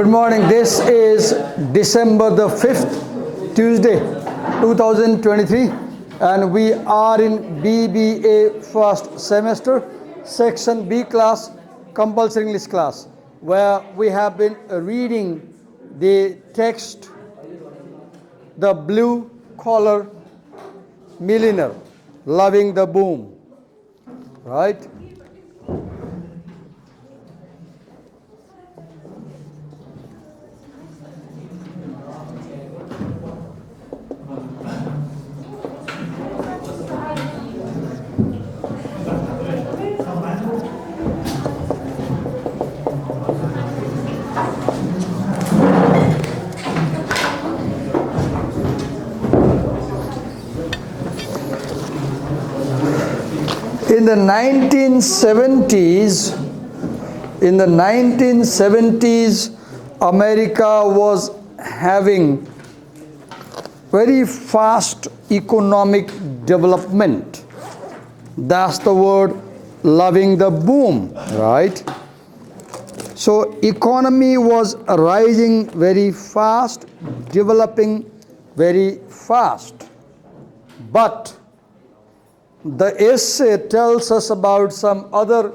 Good morning. This is December the 5th, Tuesday, 2023, and we are in BBA first semester, section B class, compulsory English class, where we have been reading the text, The Blue Collar Millionaire, Loving the Boom, right? In the 1970s, America was having very fast economic development. That's the word, loving the boom, right? So economy was rising very fast, developing very fast. But the essay tells us about some other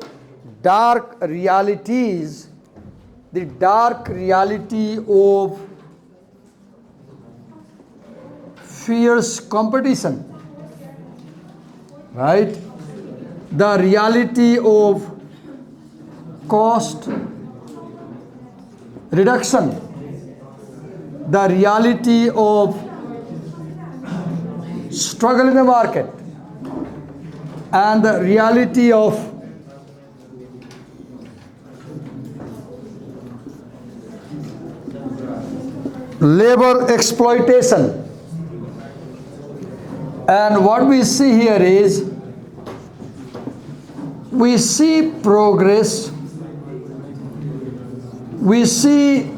dark realities, the dark reality of fierce competition, right? The reality of cost reduction, the reality of struggle in the market, and the reality of labor exploitation. And what we see here is, we see progress, we see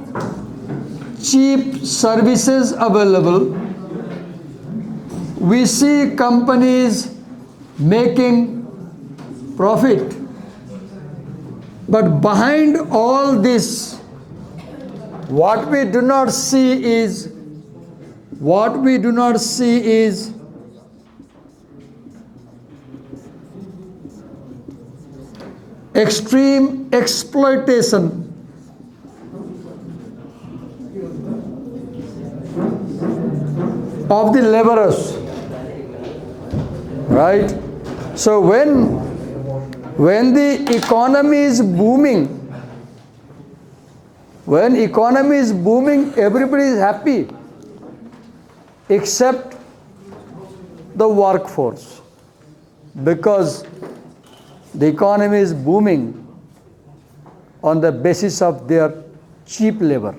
cheap services available, we see companies making profit, but behind all this, what we do not see is extreme exploitation of the laborers, right? So when the economy is booming, everybody is happy except the workforce, because the economy is booming on the basis of their cheap labor.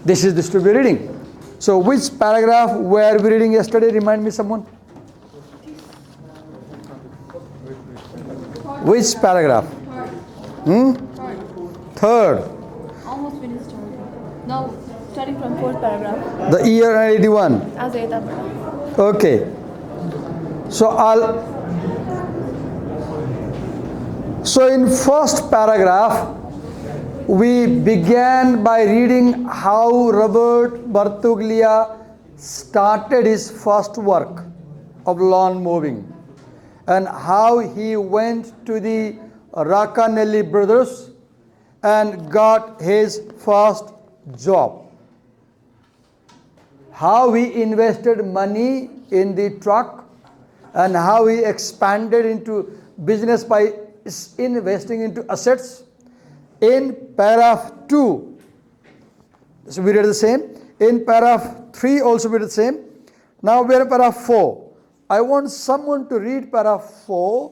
This is the to be reading. So which paragraph were we reading yesterday? Remind me, someone. Which paragraph? Third. Almost finished. Now, starting from fourth paragraph. The year 81. As Okay. So in first paragraph, we began by reading how Robert Bartuglia started his first work of lawn mowing, and how he went to the Racanelli brothers and got his first job. How he invested money in the truck, and how he expanded into business by investing into assets. In paragraph 2, so we read the same. In paragraph 3 also we read the same. Now we are in paragraph 4. I want someone to read paragraph 4.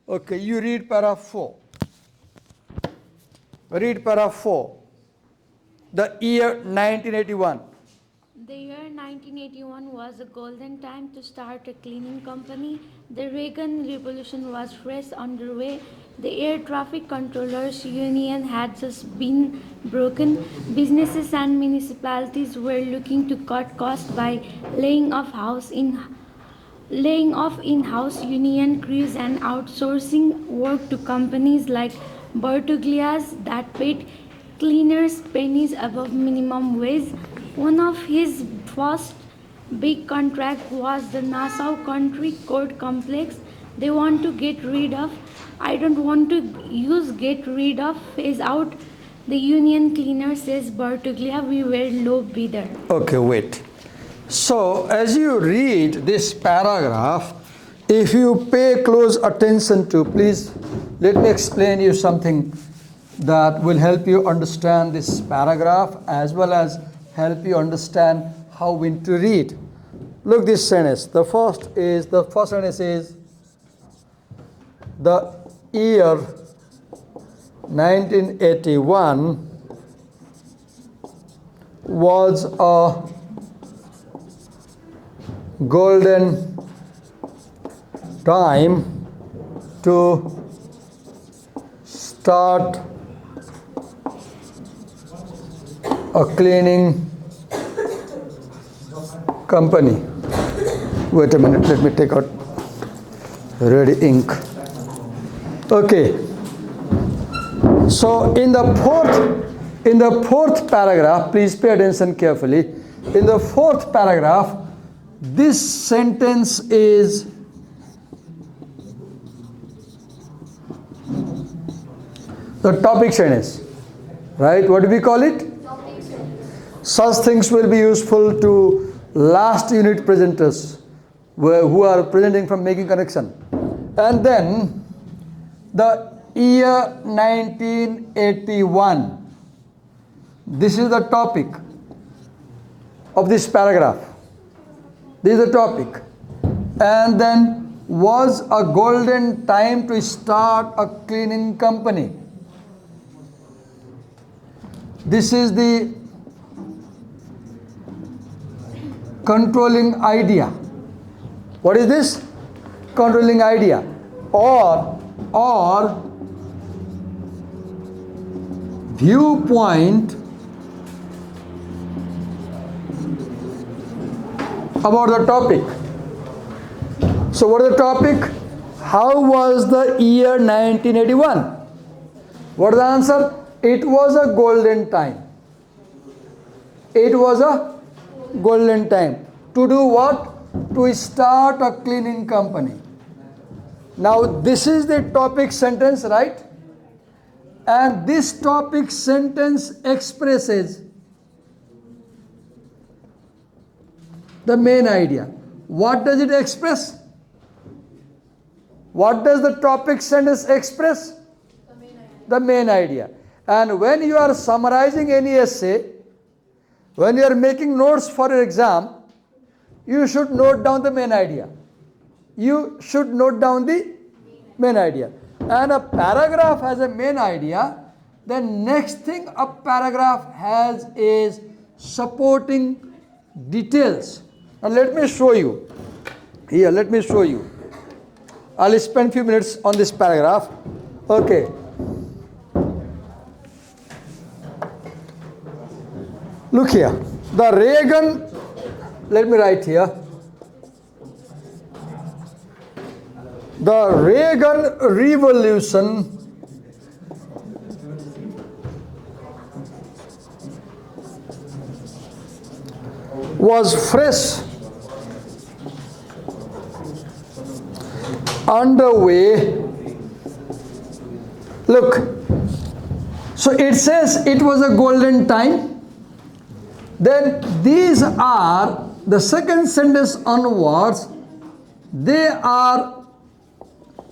Okay, you read paragraph 4. Read paragraph 4. The year 1981. The year 1981 was a golden time to start a cleaning company. The Reagan Revolution was fresh underway. The Air Traffic Controllers Union had just been broken. Businesses and municipalities were looking to cut costs by laying off in-house union crews and outsourcing work to companies like Bertuglia's that paid cleaners pennies above minimum wage. One of his first big contract was the Nassau Country Court Complex. They want to get rid of. I don't want to use get rid of, phase out. The union cleaner says Bertuglia, we were low bidder. Okay, wait. So, as you read this paragraph, if you pay close attention to, please let me explain you something that will help you understand this paragraph as well as help you understand how we need to read. Look this sentence. The first sentence is the year 1981 was a golden time to start a cleaning company. Wait a minute, let me take out ready ink. Okay. So in the fourth paragraph, please pay attention carefully. In the fourth paragraph, this sentence is the topic sentence, right? What do we call it? Topic sentence. Such things will be useful to last unit presenters who are presenting from making connection. And then the year 1981. This is the topic of this paragraph. This is the topic. And then was a golden time to start a cleaning company. This is the controlling idea. What is this? Controlling idea. Or viewpoint about the topic. So what is the topic? How was the year 1981? What is the answer? It was a golden time. It was a golden time. To do what? To start a cleaning company. Now this is the topic sentence, right? And this topic sentence expresses the main idea. What does it express? What does the topic sentence express? The main idea. And when you are summarizing any essay, when you are making notes for your exam, you should note down the main idea. You should note down the main idea. And a paragraph has a main idea. The next thing a paragraph has is supporting details. Now let me show you. Here, let me show you. I'll spend few minutes on this paragraph. Okay. Look here. The Reagan, let me write here. The Reagan Revolution was fresh underway. Look, so it says it was a golden time. Then these are the second sentence onwards, they are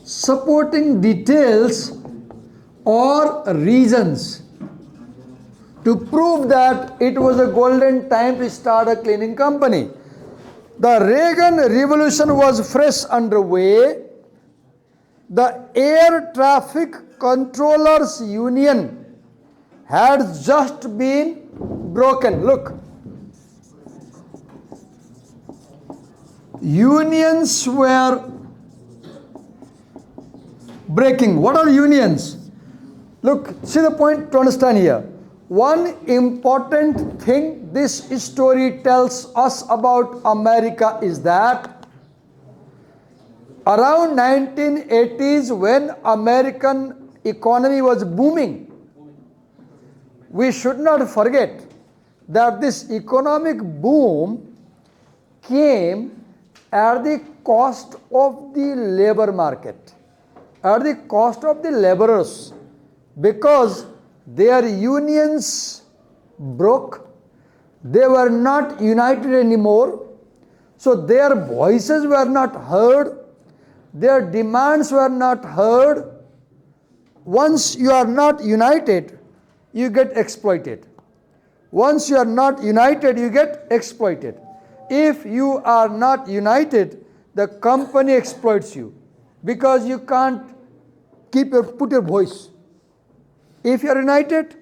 supporting details or reasons to prove that it was a golden time to start a cleaning company. The Reagan Revolution was fresh underway. The Air Traffic Controllers Union had just been broken. Look, unions were breaking. What are unions? Look, see the point to understand here. One important thing this story tells us about America is that around 1980s, when American economy was booming, we should not forget that this economic boom came at the cost of the labor market, at the cost of the laborers, because their unions broke, they were not united anymore, so their voices were not heard, their demands were not heard. Once you are not united, you get exploited. Once you are not united, you get exploited. If you are not united, the company exploits you because you can't put your voice. If you are united,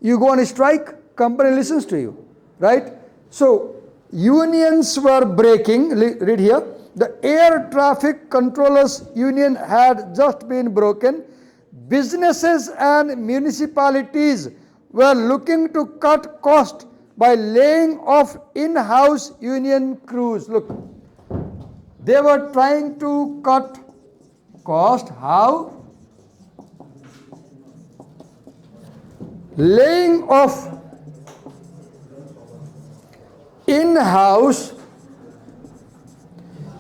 you go on a strike, company listens to you, right? So unions were breaking. Read here. The air traffic controllers union had just been broken. Businesses and municipalities were looking to cut cost by laying off in-house union crews. Look, they were trying to cut cost. How? Laying off in-house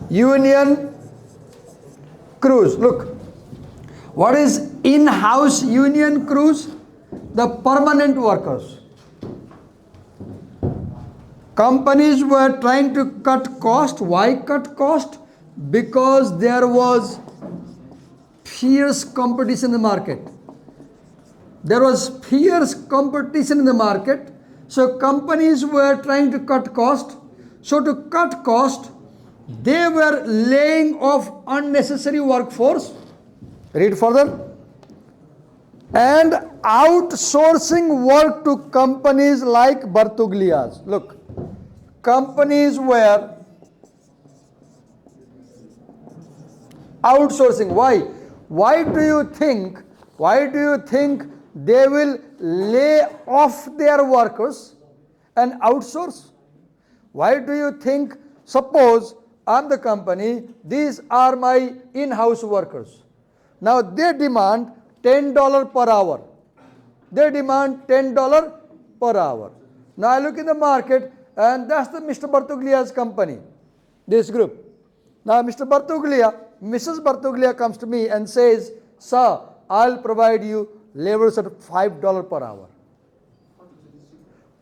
union crews. Look, what is in-house union crews? The permanent workers. Companies were trying to cut cost. Why cut cost? Because there was fierce competition in the market. There was fierce competition in the market, so companies were trying to cut cost. So to cut cost, they were laying off unnecessary workforce. Read further. And outsourcing work to companies like Bartuglia's. Look, companies were outsourcing. Why? Why do you think they will lay off their workers and outsource? Why do you think, suppose I'm the company, these are my in-house workers. Now they demand $10 per hour. They demand $10 per hour. Now I look in the market and that's the Mr. Bartuglia's company, this group. Now Mrs. Bartuglia comes to me and says, sir, I'll provide you laborers at $5 per hour.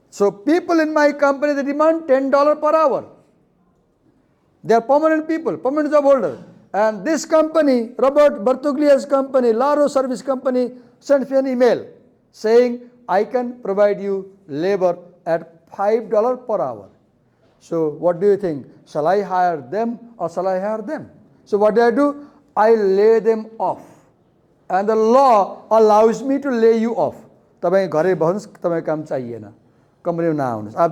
So people in my company, they demand $10 per hour. They are permanent people, permanent job holders. And this company, Robert Bartuglia's company, Laro Service Company, sent me an email saying, I can provide you labor at $5 per hour. So what do you think? Shall I hire them or shall I hire them? So what do? I lay them off. And the law allows me to lay you off. I have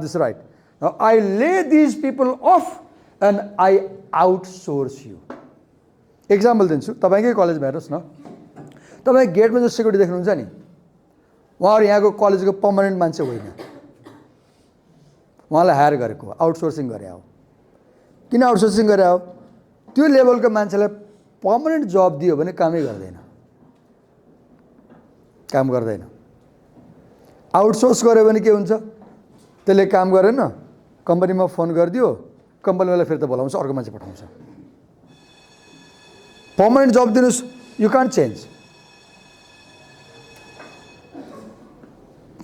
this right. Now I lay these people off and I outsource you. Example दिन्छु, तपाईकै कलेजमा हेर्नुस् न, तपाईँ गेटमा जो security देख्नुहुन्छ नि, उहाँहरू यहाँको कलेजको पर्मनेन्ट मान्छे होइन, उहाँलाई हायर गरेको, आउटसोर्सिङ गरे हो. किन आउटसोर्सिङ गरे हो? त्यो लेभलको मान्छेलाई पर्मनेन्ट जब दियो भने कामै गर्दैन, काम गर्दैन. आउटसोर्स गर्यो भने के हुन्छ? त्यसले काम गरेन, कम्पनीमा फोन गरिदियो, कम्पनीवाला फेरि त बोलाउँछ, अर्को मान्छे पठाउँछ. पर्मनेन्ट जब दिनुस्, you can't change.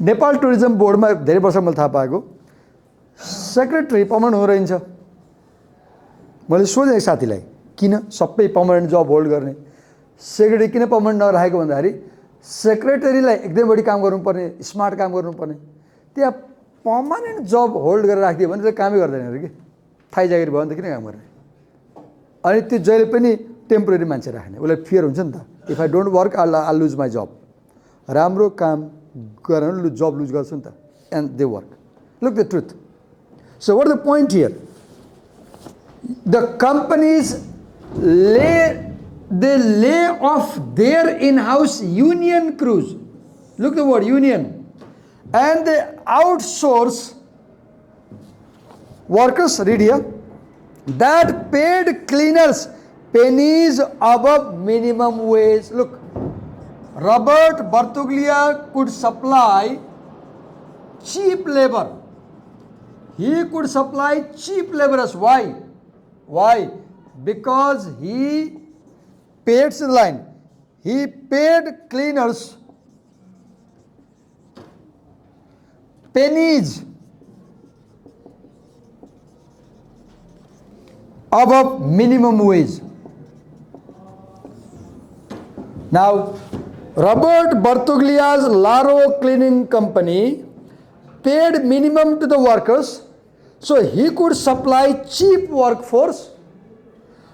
Nepal tourism बोर्डमा धेरै वर्ष मैले थाहा पाएको, सेक्रेटरी पर्मनेन्ट हुँदो रहेछ. मैले सोधेँ साथीलाई, किन सबै पर्मनेन्ट जब होल्ड गर्ने, सेक्रेटरी किन पर्मनेन्ट नराखेको भन्दाखेरि सेक्रेटरीलाई एकदमै बढी काम गर्नुपर्ने, स्मार्ट काम गर्नुपर्ने. त्यहाँ पर्मनेन्ट जब होल्ड गरेर राखिदियो भने चाहिँ कामै गर्दैन अरे कि, थाहै जागिर भयो भने त किन काम गर्ने. अनि त्यो जहिले पनि टेम्पोरेरी मान्छे राख्ने, उसलाई फियर हुन्छ नि त. If I don't work I लुज माई जब. राम्रो काम गरेर जब लुज गर्छु नि त. And they work. Look the truth. So what the point here? The companies they lay off their in-house union crews. Look the word union. And they outsource workers, read here, that paid cleaners pennies above minimum wage. Look, Robert Bartuglia could supply cheap labor. He could supply cheap laborers. Why? Why? Because he paid the line. He paid cleaners pennies above minimum wage. Now, Robert Bertoglia's Laro cleaning company paid minimum to the workers, so he could supply cheap workforce.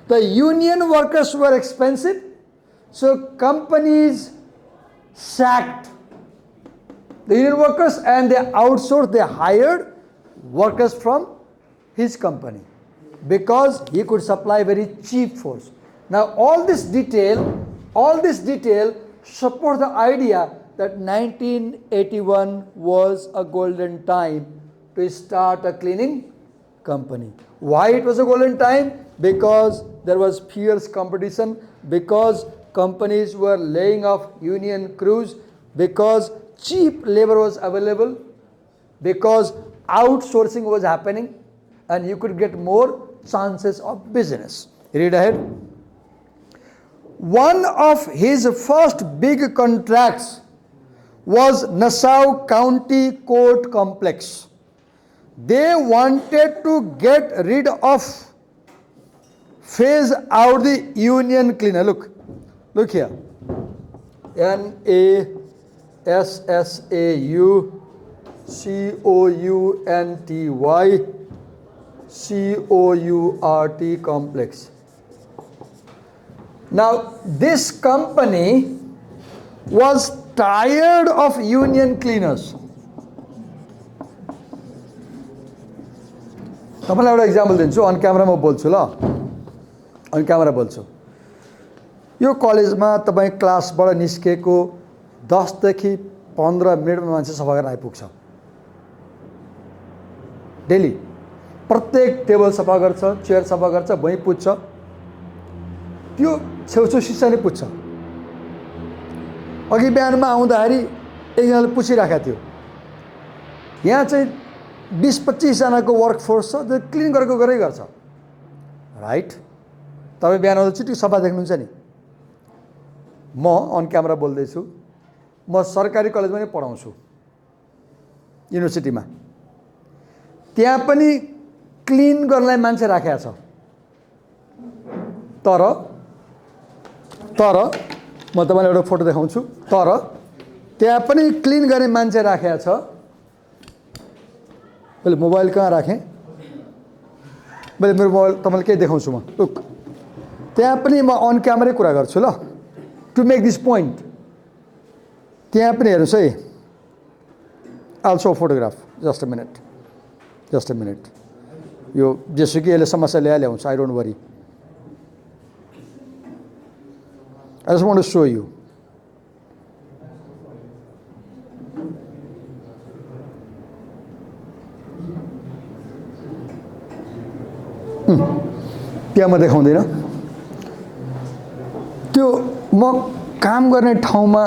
The union workers were expensive, so companies sacked the union workers and they outsourced, they hired workers from his company because he could supply very cheap force. Now all this detail support the idea that 1981 was a golden time to start a cleaning company. Why it was a golden time? Because there was fierce competition, because companies were laying off union crews, because cheap labor was available, because outsourcing was happening, and you could get more chances of business. Read ahead. One of his first big contracts was Nassau County Court Complex. They wanted to get rid of, phase out the union cleaner. Look here. Nassau County Complex. Now, this company was tired of union cleaners. तपाईँलाई एउटा example दिन्छु, अन क्यामेरामा बोल्छु ल, अन camera बोल्छु। यो कलेजमा तपाईँ क्लासबाट निस्केको 10 देखि 15 मिनटमा मान्छे सफा गर्न आइपुग्छ। डेली प्रत्येक टेबल सफा गर्छ, चेयर सफा गर्छ, भुइँ पुज्छ, त्यो छेउछेउ सिसा नै पुज्छ। अघि बिहानमा आउँदाखेरि एकजनाले पुछिराखेको थियो, यहाँ चाहिँ 20-25 जनाको वर्कफोर्स छ, त्यो क्लिन गरेको गरै गर्छ, राइट? तपाईँ बिहान आउँदा छिटो सफा देख्नुहुन्छ नि। म अन क्यामेरा बोल्दैछु, म सरकारी कलेजमा नै पढाउँछु, युनिभर्सिटीमा। त्यहाँ पनि क्लिन गर्नलाई मान्छे राखेको छ, तर म तपाईँलाई एउटा फोटो देखाउँछु। तर त्यहाँ पनि क्लिन गर्ने मान्छे राखेको छ। मैले मोबाइल कहाँ राखेँ? मैले मेरो मोबाइल तपाईँलाई केही देखाउँछु म। लुक, त्यहाँ पनि म अन क्यामेरै कुरा गर्छु ल, टु मेक दिस पोइन्ट। त्यहाँ पनि हेर्नुहोस् है, also photograph, just a minute. यो जेसुकै यसले समस्या ल्याउँछ, I don't worry. I just want to show you. त्यहाँ म देखाउँदैन। त्यो म काम गर्ने ठाउँमा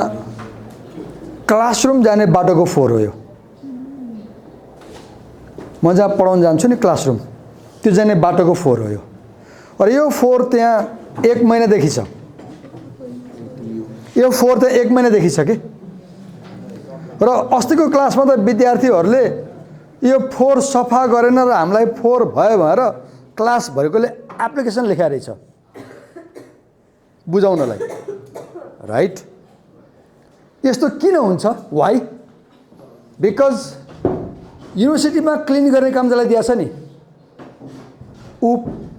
क्लासरुम जाने बाटोको फोहोर हो यो। म जहाँ पढाउन जान्छु नि क्लासरुम, त्यो जाने बाटोको फोहोर हो यो। र यो फोहोर त्यहाँ 1 महिनादेखि छ। यो फोहोर त 1 महिनादेखि छ कि। र अस्तिको क्लासमा त विद्यार्थीहरूले यो फोहोर सफा गरेन र हामीलाई फोहोर भयो भनेर क्लासभरिकोले एप्लिकेसन लेखाएर रहेछ बुझाउनलाई, राइट? यस्तो किन हुन्छ? वाइ? बिकज युनिभर्सिटीमा क्लिन गर्ने काम जसलाई दिएछ नि, ऊ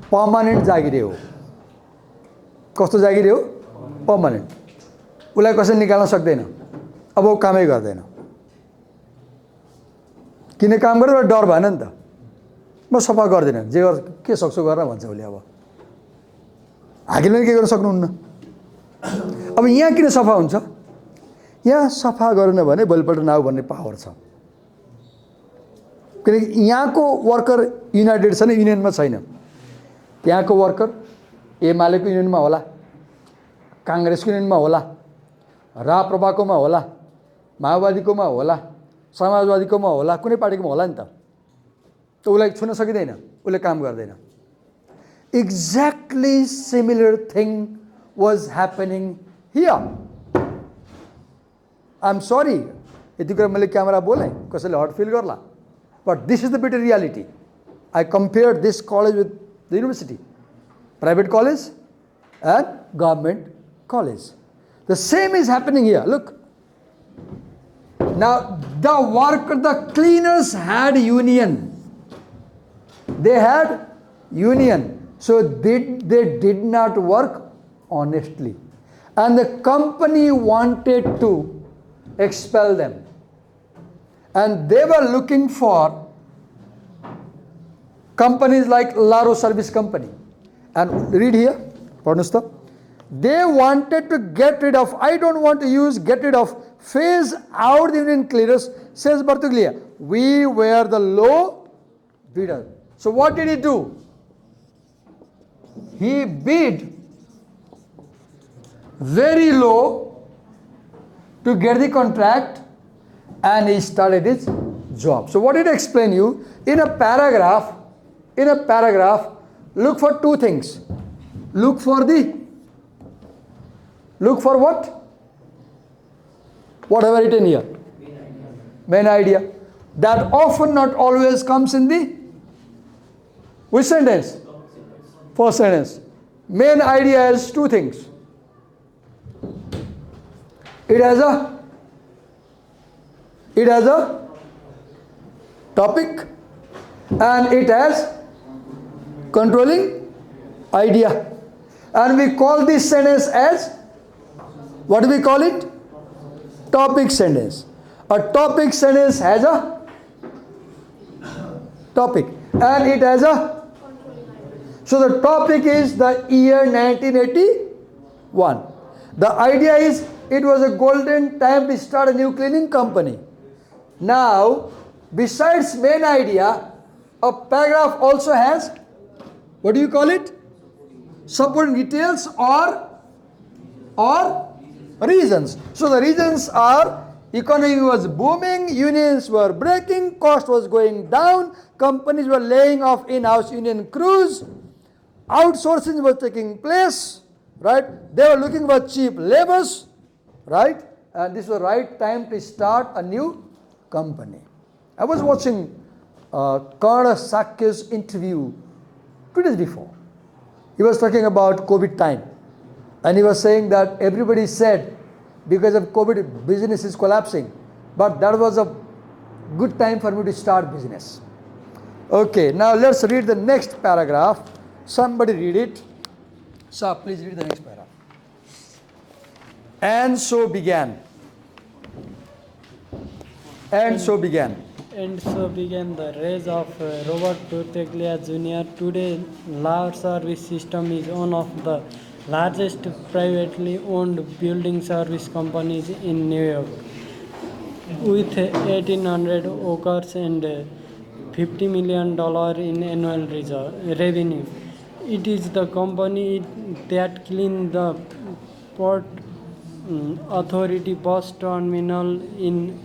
पर्मानेन्ट जागिरे हो। कस्तो जागिरे हो? पर्मानेन्ट। उसलाई कसैले निकाल्न सक्दैन, अब ऊ कामै गर्दैन। किन काम गरेर डर भएन नि त, म सफा गर्दिनँ, जे के सक्छु गरेर भन्छ उसले। अब हामीले के गर्न सक्नुहुन्न। अब यहाँ किन सफा हुन्छ? यहाँ सफा गरेन भने भोलिपल्ट नआऊ भन्ने पावर छ। किनकि यहाँको वर्कर युनाइटेड छैन, युनियनमा छैन। त्यहाँको वर्कर एमालेको युनियनमा होला, काङ्ग्रेसको युनियनमा होला, राप्रपाकोमा होला, माओवादीकोमा होला, समाजवादीकोमा होला, कुनै पार्टीकोमा होला नि त, उसलाई छुन सकिँदैन, उसले काम गर्दैन. Exactly similar thing was happening here. I'm sorry, यति कुरा मैले क्यामेरा बोलेँ, कसैले हर्ट फिल गर्ला, but this is the bitter reality. I compared this college with the university, private college and government college. The same is happening here. Look. Now the cleaners had union. They had union. So they did not work honestly. And the company wanted to expel them. And they were looking for companies like Laro Service Company. And read here, Panusta. They wanted to get rid of, I don't want to use get rid of, phase out the union cleaners, says Bartuglia. We were the low bidder. So what did he do? He bid very low to get the contract and he started his job. So what did I explain you? In a paragraph, look for two things. Look for what? What have I written here? Main idea. That often not always comes in the which sentence? First sentence. Main idea has two things. It has a topic and it has controlling idea. And we call this sentence as, what do we call it? Topic sentence. A topic sentence has a topic and it has a, so the topic is the year 1981. The idea is it was a golden time to start a new cleaning company. Now, besides main idea, a paragraph also has, what do you call it? Supporting details or reasons. So the reasons are economy was booming, unions were breaking, cost was going down, companies were laying off in-house union crews, outsourcing was taking place, right? They were looking for cheap labors, right? And this was the right time to start a new company. I was watching Karna Sakya's interview 2 days before. He was talking about COVID time. And he was saying that everybody said because of COVID business is collapsing. But that was a good time for me to start business. Okay, now let's read the next paragraph. Somebody read it. Sir, please read the next paragraph. And so began. And so began the rise of Robert Turteglia Jr. Today, Lao Service System is one of the largest privately owned building service companies in New York, with 1,800 workers and $50 million in annual revenue. It is the company that cleaned the Port Authority bus terminal in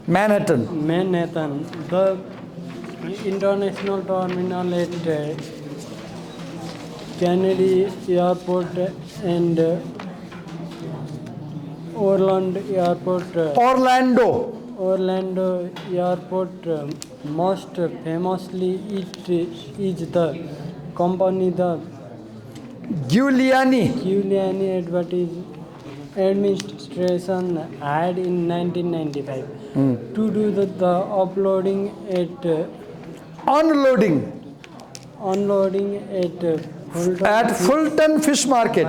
Manhattan. The international terminal at Kennedy Airport and Orlando Airport. Most famously, it is the company the Giuliani administration had in 1995 to do the unloading at Fulton Fish Market.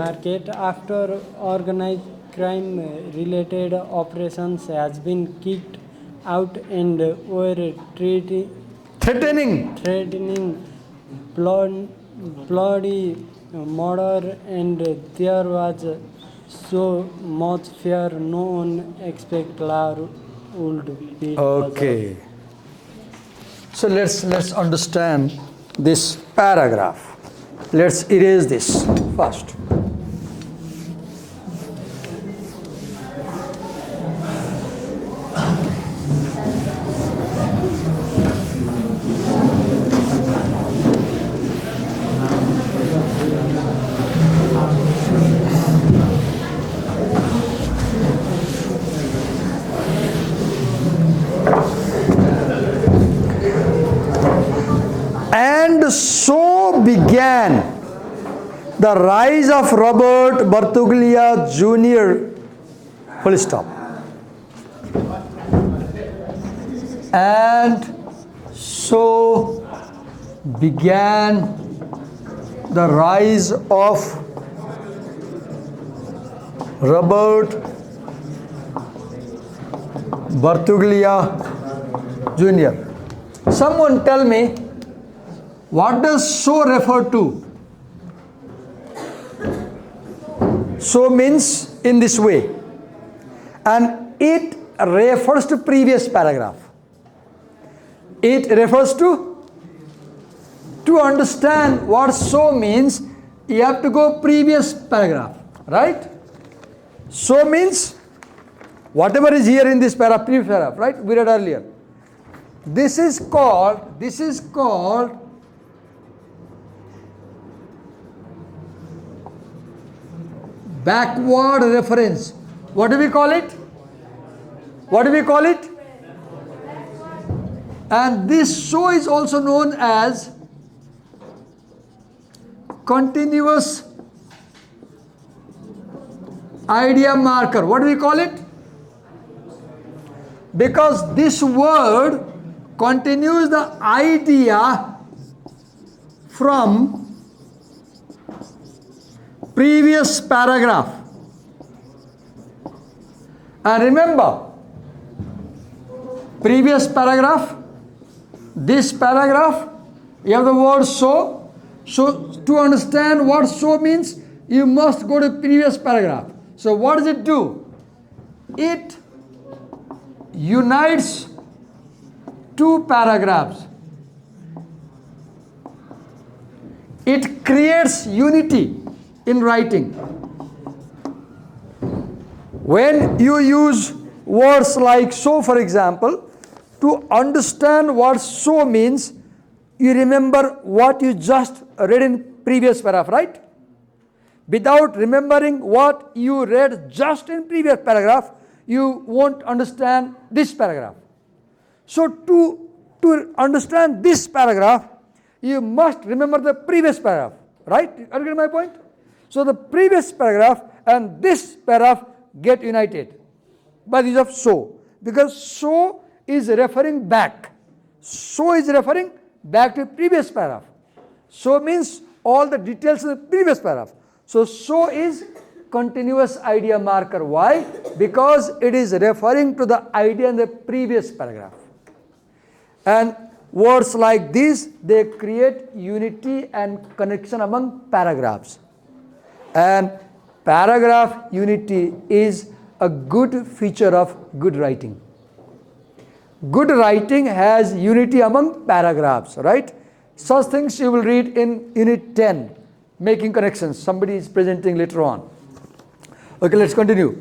After organized crime related operations has been kicked out and were threatening bloody murder, and there was so much fear no one expect Lar would be. Okay. So let's understand this paragraph. Let's erase this first. And so began the rise of Robert Bertuglia Jr. Full stop. And so began the rise of Robert Bertuglia Jr. Someone tell me, what does so refer to? So means in this way, and it refers to previous paragraph. It refers to understand what so means, you have to go previous paragraph, right? So means whatever is here in this paragraph, previous paragraph, right? We read earlier. This is called backward reference. What do we call it? What do we call it? And this so is also known as continuous idea marker. What do we call it? Because this word continues the idea from previous paragraph. And remember, previous paragraph, this paragraph, you have the word so. So to understand what so means, you must go to previous paragraph. So what does it do? It unites two paragraphs. It creates unity in writing. When you use words like so, for example, to understand what so means, you remember what you just read in previous paragraph, right? Without remembering what you read just in previous paragraph, you won't understand this paragraph. So to understand this paragraph, you must remember the previous paragraph, right? Are you getting my point? So the previous paragraph and this paragraph get united by the use of so, because so is referring back. So is referring back to previous paragraph. So means all the details of the previous paragraph. So is continuous idea marker. Why? Because it is referring to the idea in the previous paragraph. And words like these, they create unity and connection among paragraphs. And paragraph unity is a good feature of good writing. Good writing has unity among paragraphs, right? Such things you will read in Unit 10, making connections. Somebody is presenting later on. Okay, let's continue.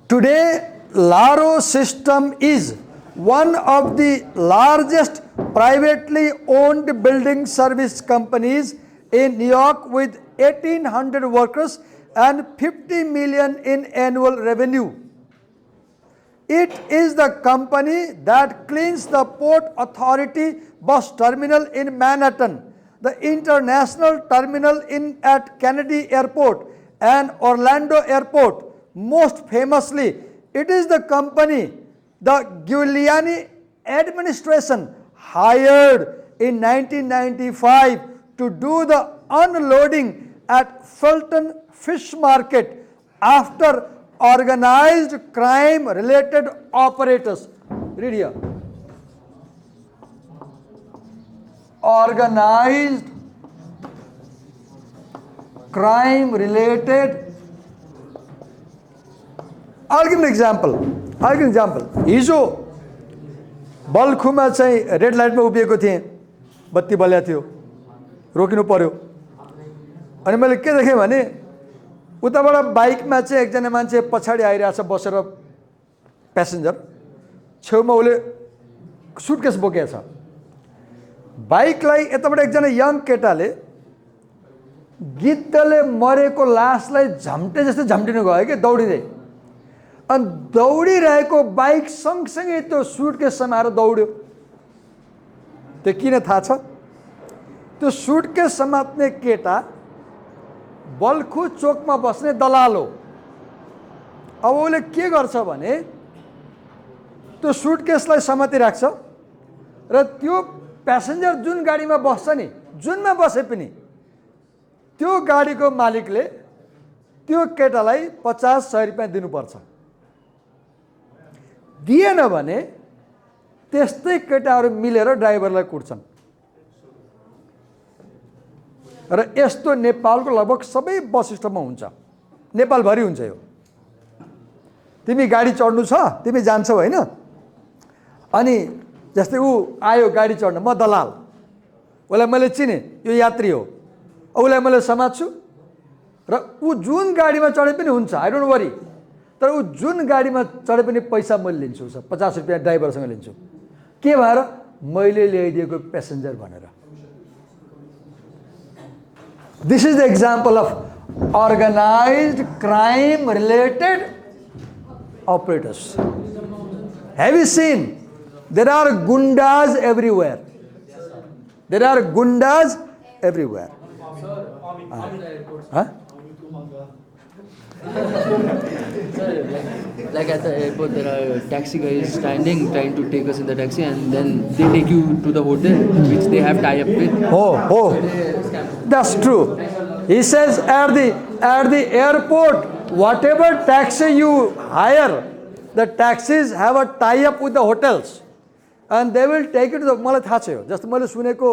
Today, Laro System is one of the largest privately owned building service companies in New York with 1,800 workers and 50 million in annual revenue. It is the company that cleans the Port Authority bus terminal in Manhattan, the international terminal at Kennedy Airport and Orlando Airport. Most famously, it is the company the Giuliani administration hired in 1995 to do the unloading at Fulton Fish Market after organized crime related operators. Read here. Organized crime related. I'll give an example. हिजो बल्खुमा चाहिँ red लाइटमा उभिएको थिएँ, बत्ती बलेको थियो, रोकिनु पर्यो। अनि मैले के देखेँ भने उताबाट बाइकमा चाहिँ एकजना मान्छे पछाडि आइरहेछ बसेर प्यासेन्जर, छेउमा उसले सुटकेस बोकेको छ। बाइकलाई यताबाट एकजना यङ केटाले गिद्धले मरेको लासलाई झम्टे जस्तो झम्टिनु गयो कि दौडिँदै। अनि दौडिरहेको बाइक सँगसँगै त्यो सुटकेस समाएर दौड्यो। त्यो किन थाहा छ? त्यो त्यो सुटकेस समात्ने केटा बल्खु चोकमा बस्ने दलाल हो। अब उसले के गर्छ भने त्यो सुटकेसलाई समातिराख्छ र त्यो प्यासेन्जर जुन गाडीमा बस्छ नि, जुनमा बसे पनि त्यो गाडीको मालिकले त्यो केटालाई 50-100 रुपियाँ दिनुपर्छ। दिएन भने त्यस्तै केटाहरू मिलेर ड्राइभरलाई कुट्छन्। र यस्तो नेपालको लगभग सबै बस स्टपमा हुन्छ, नेपालभरि हुन्छ यो। तिमी गाडी चढ्नु छ, तिमी जान्छौ होइन, अनि जस्तै ऊ आयो गाडी चढ्न, म दलाल, उसलाई मैले चिने, यो यात्री हो, उसलाई मैले समात्छु र ऊ जुन गाडीमा चढे पनि हुन्छ, आई डोन्ट वरी, तर ऊ जुन गाडीमा चढे पनि पैसा मैले लिन्छु, 50 रुपियाँ ड्राइभरसँग लिन्छु। के भएर? मैले ल्याइदिएको प्यासेन्जर भनेर। This is the example of organised crime related operators. Have you seen? There are gundas everywhere. There are gundas everywhere. Huh? Like at the airport, there are taxi guys standing trying to take us in the taxi, and then they take you to the hotel which they have tie up with. Oh, that's true. He says at the airport, whatever taxi you hire, the taxis have a tie up with the hotels, and they will take you to the. मलाई थाहा छ यो, जस्तो मैले सुनेको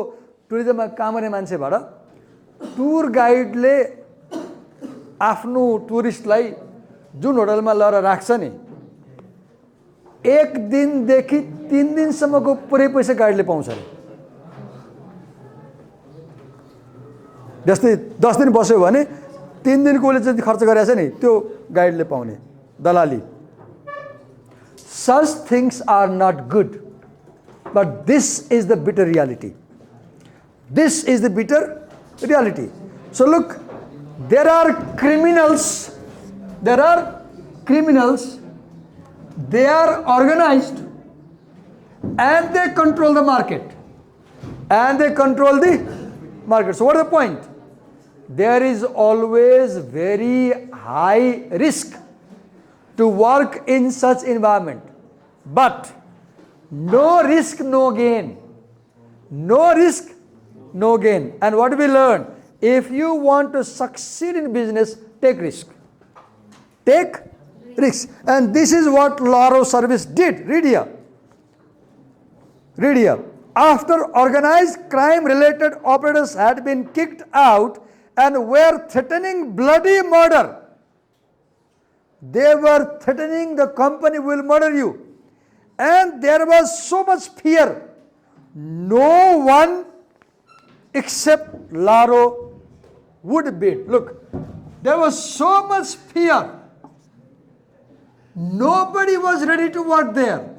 टुरिज्ममा काम गर्ने मान्छेबाट टुर गाइडले आफ्नो टुरिस्टलाई जुन होटलमा लगेर राख्छ नि, 1 दिनदेखि 3 दिनसम्मको पुरै पैसा गाइडले पाउँछ अरे। जस्तै 10 दिन बस्यो भने 3 दिनको उसले जति खर्च गरेछ नि त्यो गाइडले पाउने, दलाली। Such things are not good, but this is the bitter reality. This is the bitter reality. So look, there are criminals. They are organized and they control the market. So what is the point? There is always very high risk to work in such environment. But no risk, no gain. No risk, no gain. And what do we learn? If you want to succeed in business, take risk. Take risk. And this is what Laro Service did. Read here. After organized crime-related operators had been kicked out and were threatening bloody murder, they were threatening the company will murder you. And there was so much fear. No one except Laro would bid. Look, there was so much fear. Nobody was ready to work there.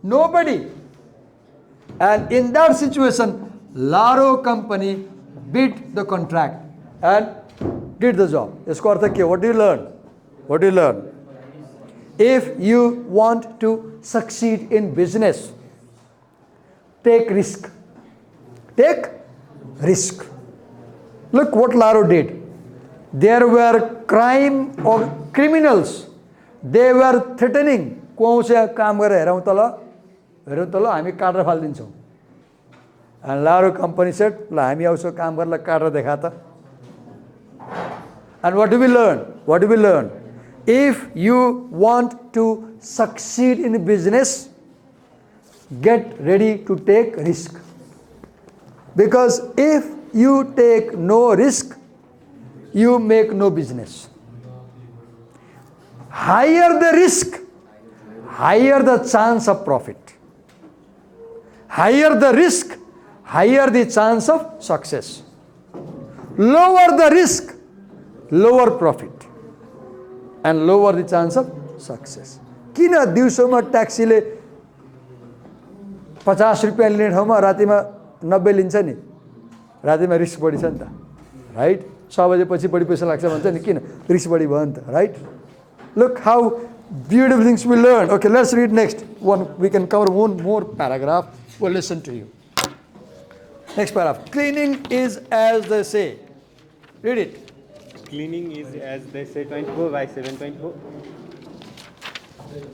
Nobody. And in that situation, Laro company bid the contract and did the job. What do you learn? If you want to succeed in business, take risk. Take risk. Look what Laro did. There were crime or criminals. They were threatening. And Laro company said, and what do we learn? If you want to succeed in business, get ready to take risk. Because if you take no risk, you make no business. Higher the risk, higher the chance of profit. Higher the risk, higher the chance of success. Lower the risk, lower profit, and lower the chance of success. किन दिउँसोमा ट्याक्सीले 50 रुपियाँ लिने ठाउँमा रातिमा 90 लिन्छ नि? रातिमा risk बढी छ नि त, राइट? 6 बजेपछि बढी पैसा लाग्छ भन्छ नि, किन? रिस्क बढी भयो नि त, right? Look how beautiful things we learn. Okay, let's read next one. We can cover one more paragraph. We'll listen to you. Next paragraph. Cleaning is as they say. Read it. Cleaning is, as they say, 24 by 7,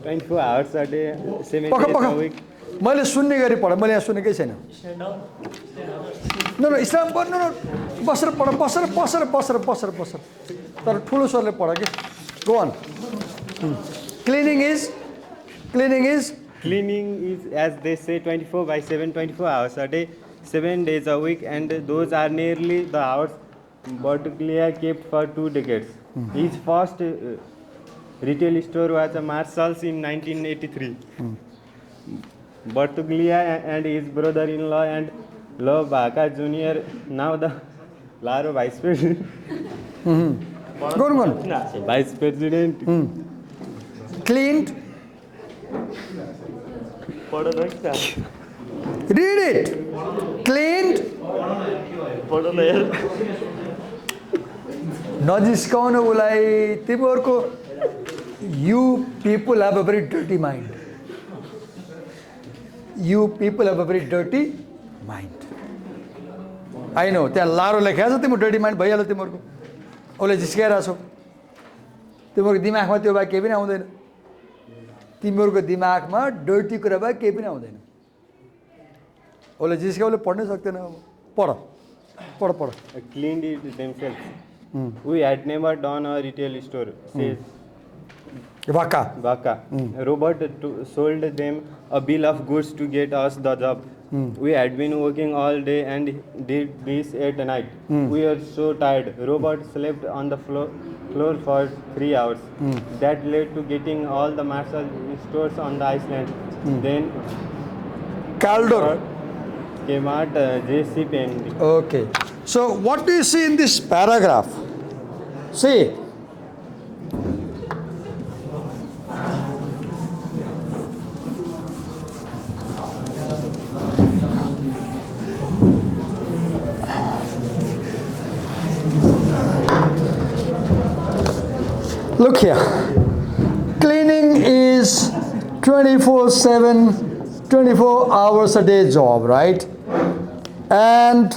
24 hours a day, 7 पख days a पख week. मैले सुन्ने गरी पढ मैले यहाँ सुनेकै छैन no इस्लाम no no बसेर पढ बसेर बसेर बसेर बसेर बसेर तर ठुलो स्वरले पढ कि गो अन क्लिनिङ इज Cleaning is, as they say, 24 by 7, 24 hours a day, 7 days a week, and those are nearly the hours Bertuglia kept for 2 decades. His first retail store was a Marshall's in 1983. Bertuglia and his brother-in-law and Love Baka Jr., now the Laro Vice President. Go on. Vice President. Cleaned. Read it. Cleaned. नजिस्काउनु उसलाई तिमीहरूको you people have a very dirty mind. You people have a very dirty mind. I know. त्यहाँ लारो लेखेको छ तिम्रो dirty mind भइहाल्यो तिमीहरूको उसले जिस्काइरहेको छौ तिमीहरूको दिमागमा त्यो बाहेक केही पनि आउँदैन तिमीहरूको दिमागमा डर्टी कुरा बाहेक केही पनि आउँदैन उसले जिस्कायो उसले पढ्नै सक्दैन अब पढ पढ पढ Cleaned it themselves. We had never done a retail store, says Vaka. Baka. Robert sold them a bill of goods to get us the job. We had been working all day and did this at night. We were so tired. Robert slept on the floor for 3 hours. That led to getting all the Marshall stores on the Iceland. Then Caldor. came out J.C. Penney. Okay. So what do you see in this paragraph? See. Look here. Cleaning is 24/7, 24 hours a day job, right? And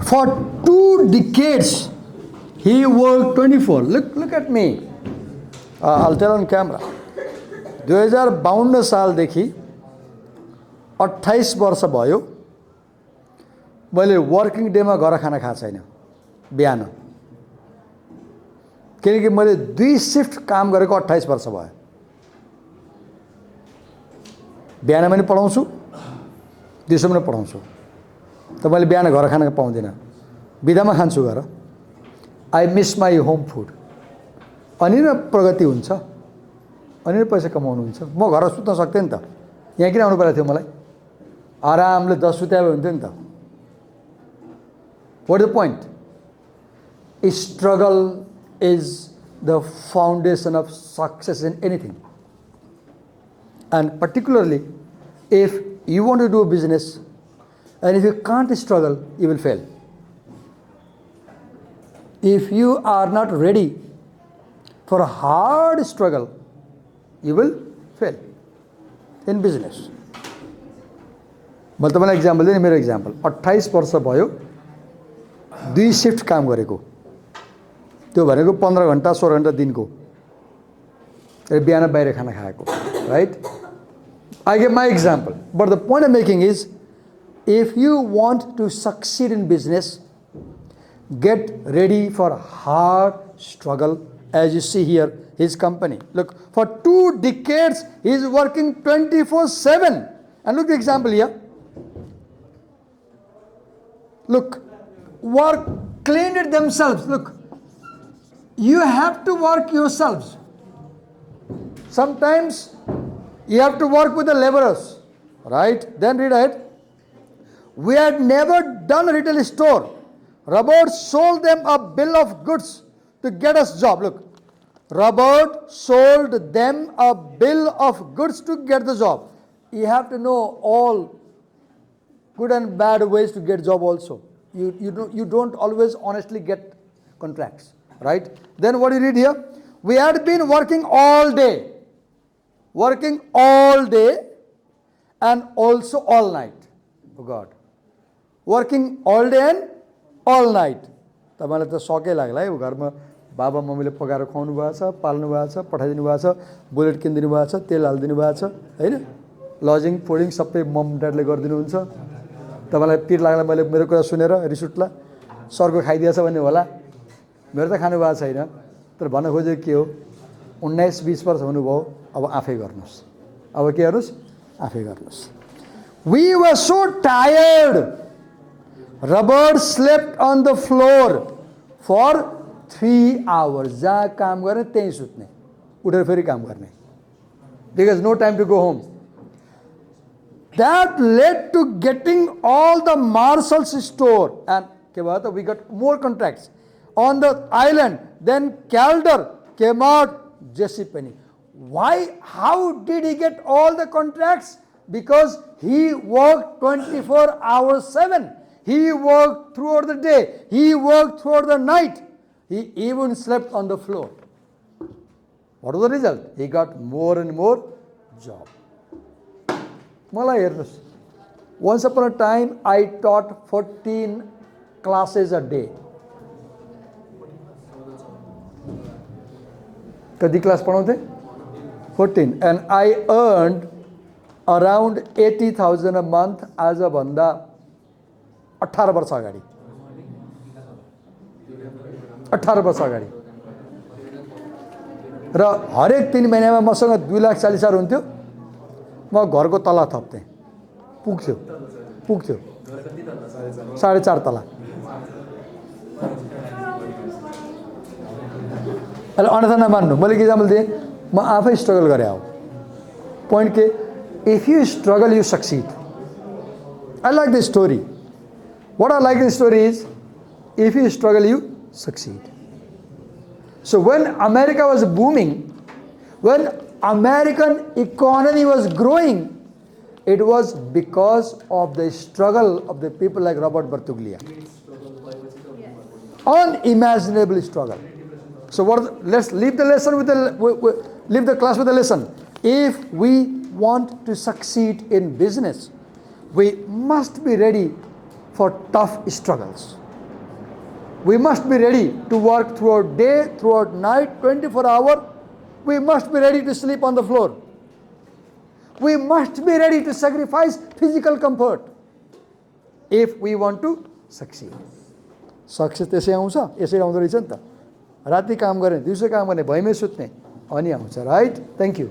for 2 decades, he worked 24. Look at me. I'll tell on camera. 2052 सालदेखि 28 वर्ष भयो मैले working डेमा घर खाना खाएको छैन बिहान किनकि मैले 2 शिफ्ट काम गरेको 28 वर्ष भयो बिहान पनि पढाउँछु दिउँसो पनि पढाउँछु त मैले बिहान घर खाना पाउँदिन बिदामा खान्छु घर I miss my home food अनि न प्रगति हुन्छ अनि न पैसा कमाउनु हुन्छ म घर सुत्न सक्थे नि त यहाँ किन आउनु परेको थियो मलाई आरामले 10 सुत्या हुन्थ्यो नि त what is the point struggle is the foundation of success in anything. And particularly, if you want to do a business, and if you can't struggle, you will fail. If you are not ready for a hard struggle, you will fail in business. म तपाईलाई example दिएँ मेरो example 28 वर्ष भयो 2 shift काम गरेको त्यो भनेको 15 घण्टा 16 घण्टा दिनको बिहान बाहिर खाना खाएको right I give my example but the point I making is if you want to succeed in business get ready for hard struggle as you see here his company look for 2 decades he is working 24/7 and look the example here look work clean it themselves look you have to work yourselves. Sometimes you have to work with the laborers, right? Then read ahead. We had never done a retail store. Robert sold them a bill of goods to get us job. Look, Robert sold them a bill of goods to get the job. You have to know all good and bad ways to get job also. You don't always honestly get contracts. Right? Then what do you read here? We had been working all day and also all night. God. Working all day and all night. तपाईँलाई त सकै लाग्ला है घरमा बाबा मम्मीले पकाएर खुवाउनु भएको छ, पाल्नु भएको छ, पठाइदिनु भएको छ, बुलेट किनिदिनु भएको छ, तेल हालिदिनु भएको छ हैन, लजिङ फुडिङ सबै मम ड्याडले गरिदिनुहुन्छ। तपाईँलाई पिर लाग्ला मैले मेरो कुरा सुनेर रिस उठ्ला, सर्को खाइदिएछ भन्ने होला, मेरो त खानु भएको छैन। तर भन्न खोजेको के हो, 19-20 वर्ष हुनुभयो, अब आफै गर्नुहोस्। अब के गर्नुहोस्, आफै गर्नुहोस्। We were so tired. Robert slept on the floor for 3 hours. जहाँ काम गर्ने त्यहीँ सुत्ने, उठेर फेरि काम गर्ने, because no time to go home. That led to getting all the Marshall's store, and के भयो त, we got more contracts on the island. Then Calder came out, JCPenney. Why? How did he get all the contracts? Because he worked 24 hours 7. He worked throughout the day. He worked throughout the night. He even slept on the floor. What was the result? He got more and more job. मलाई हेर्नुस्, once upon a time I taught 14 classes a day. कति class पढाउँथे? 14, and I earned around 80,000 a month as a भन्दा 18 वर्ष अगाडि, 18 वर्ष अगाडि। र हरेक 3 महिनामा मसँग 2,40,000 हुन्थ्यो। म घरको तला थप्थेँ, पुग्थ्यो 4.5 तला। अहिले अन्यथा नमान्नु, मैले इक्जाम्पल दिएँ, म आफै स्ट्रगल गरेँ हो। पोइन्ट के, if you struggle you succeed. I like this story. What I like this story is, if you struggle you succeed. So when America was booming, when American economy was growing, it was because of the struggle of the people like Robert Bertuglia. Unimaginable struggle. So let's leave the lesson with leave the class with a lesson. If we want to succeed in business, we must be ready for tough struggles. We must be ready to work throughout day, throughout night, 24 hours. We must be ready to sleep on the floor. We must be ready to sacrifice physical comfort if we want to succeed. Success त्यसै आउँछ, यसै आउँदो रहेछ नि त। राति काम गर्ने, दिउँसो काम गर्ने, भैमै सुत्ने, अनि आउँछ, राइट? Thank you.